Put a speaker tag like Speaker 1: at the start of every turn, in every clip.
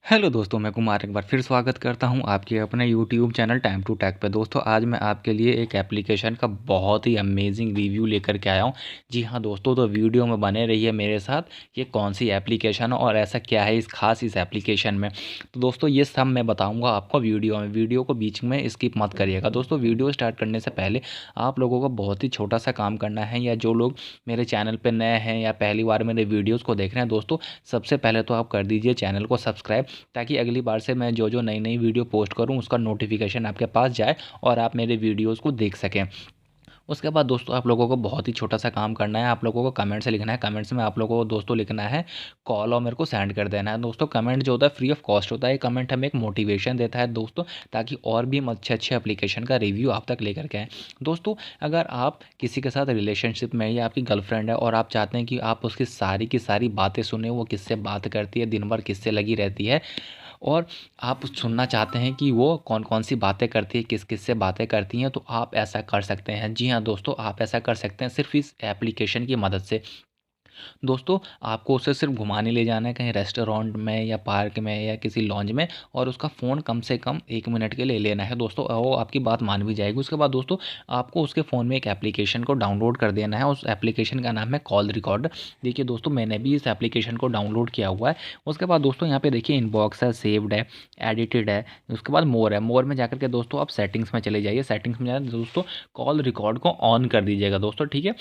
Speaker 1: Hello दोस्तों, मैं कुमार एक बार फिर स्वागत करता हूं आपके अपने YouTube channel time to take पे। दोस्तों, आज मैं आपके लिए एक एप्लीकेशन का बहुत ही अमेजिंग रिव्यू लेकर के आया हूं। जी हां दोस्तों, तो वीडियो में बने रहिए मेरे साथ। ये कौन सी एप्लीकेशन है और ऐसा क्या है इस एप्लीकेशन में, तो दोस्तों ये सब मैं बताऊँगा आपको वीडियो में। वीडियो को बीच में स्किप मत करिएगा। दोस्तों, वीडियो स्टार्ट करने से पहले आप लोगों को बहुत ही छोटा सा काम करना है, या जो लोग मेरे चैनल पर नए हैं या पहली बार मेरे वीडियोज़ को देख रहे हैं, दोस्तों सबसे पहले तो आप कर दीजिए चैनल को सब्सक्राइब, ताकि अगली बार से मैं जो नई नई वीडियो पोस्ट करूं उसका नोटिफिकेशन आपके पास जाए और आप मेरे वीडियोस को देख सकें। उसके बाद दोस्तों आप लोगों को बहुत ही छोटा सा काम करना है। आप लोगों को कमेंट से लिखना है, कमेंट्स में आप लोगों को दोस्तों लिखना है कॉल और मेरे को सेंड कर देना है। दोस्तों, कमेंट जो होता है फ्री ऑफ कॉस्ट होता है। कमेंट हमें एक मोटिवेशन देता है दोस्तों, ताकि और भी हम अच्छे अच्छे एप्लीकेशन का रिव्यू आप तक लेकर के आएँ। दोस्तों, अगर आप किसी के साथ रिलेशनशिप में या आपकी गर्लफ्रेंड है और आप चाहते हैं कि आप उसकी सारी की सारी बातें सुने, वो किससे बात करती है, दिन भर किससे लगी रहती है, और आप सुनना चाहते हैं कि वो कौन कौन सी बातें करती है, किस किस से बातें करती हैं, तो आप ऐसा कर सकते हैं। जी हाँ दोस्तों, आप ऐसा कर सकते हैं सिर्फ इस एप्लीकेशन की मदद से। दोस्तों, आपको उसे सिर्फ घुमाने ले जाना है कहीं रेस्टोरेंट में या पार्क में या किसी लॉन्ज में, और उसका फ़ोन कम से कम 1 मिनट के लिए लेना है दोस्तों, वो आपकी बात मान भी जाएगी। उसके बाद दोस्तों आपको उसके फ़ोन में एक एप्लीकेशन को डाउनलोड कर देना है। उस एप्लीकेशन का नाम है कॉल रिकॉर्डर। देखिए दोस्तों, मैंने भी इस एप्लीकेशन को डाउनलोड किया हुआ है। उसके बाद दोस्तों यहाँ पे देखिए इनबॉक्स है, सेव्ड है, एडिटेड है। उसके बाद मोर है। मोर में जाकर के दोस्तों आप सेटिंग्स में चले जाइए। सेटिंग्स में जाए दोस्तों कॉल रिकॉर्ड को ऑन कर दीजिएगा दोस्तों, ठीक है।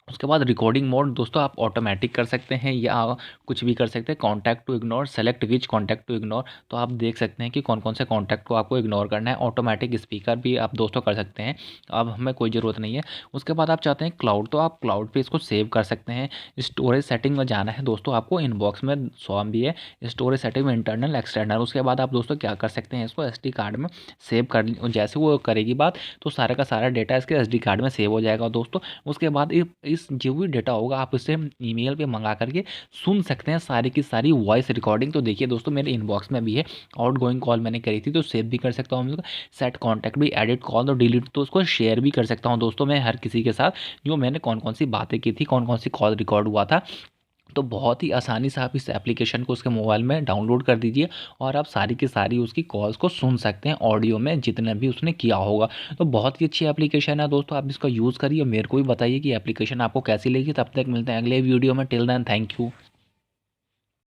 Speaker 1: उसके बाद रिकॉर्डिंग मोड दोस्तों आप ऑटोमेटिक कर सकते हैं या कुछ भी कर सकते हैं। Contact to ignore, select which contact to ignore, तो आप देख सकते हैं कि कौन कौन से कॉन्टैक्ट को आपको इग्नोर करना है। ऑटोमेटिक स्पीकर भी आप दोस्तों कर सकते हैं, अब हमें कोई ज़रूरत नहीं है। उसके बाद आप चाहते हैं क्लाउड, तो आप क्लाउड पे इसको सेव कर सकते हैं। स्टोरेज सेटिंग में जाना है दोस्तों, आपको इनबॉक्स में सॉम भी है स्टोरेज सेटिंग में, इंटरनल एक्सटर्नल। उसके बाद आप दोस्तों क्या कर सकते हैं, इसको SD कार्ड में सेव कर, जैसे वो करेगी बात तो सारा का सारा डेटा इसके SD कार्ड में सेव हो जाएगा दोस्तों। उसके बाद इस जो भी डेटा होगा आप इसे ईमेल पे मंगा करके सुन सकते हैं सारी की सारी वॉइस रिकॉर्डिंग। तो देखिए दोस्तों मेरे इनबॉक्स में भी है। आउट गोइंग कॉल मैंने करी थी तो सेव भी कर सकता हूँ, सेट कॉन्टैक्ट भी, एडिट कॉल और डिलीट, तो उसको शेयर भी कर सकता हूँ दोस्तों मैं हर किसी के साथ, जो मैंने कौन कौन सी बातें की थी, कौन कौन सी कॉल रिकॉर्ड हुआ था। तो बहुत ही आसानी से आप इस एप्लीकेशन को उसके मोबाइल में डाउनलोड कर दीजिए और आप सारी की सारी उसकी कॉल्स को सुन सकते हैं ऑडियो में, जितने भी उसने किया होगा। तो बहुत ही अच्छी एप्लीकेशन है दोस्तों, आप इसका यूज़ करिए। मेरे को भी बताइए कि एप्लीकेशन आपको कैसी लगी। तब तक मिलते हैं अगले वीडियो में। Till then, thank you.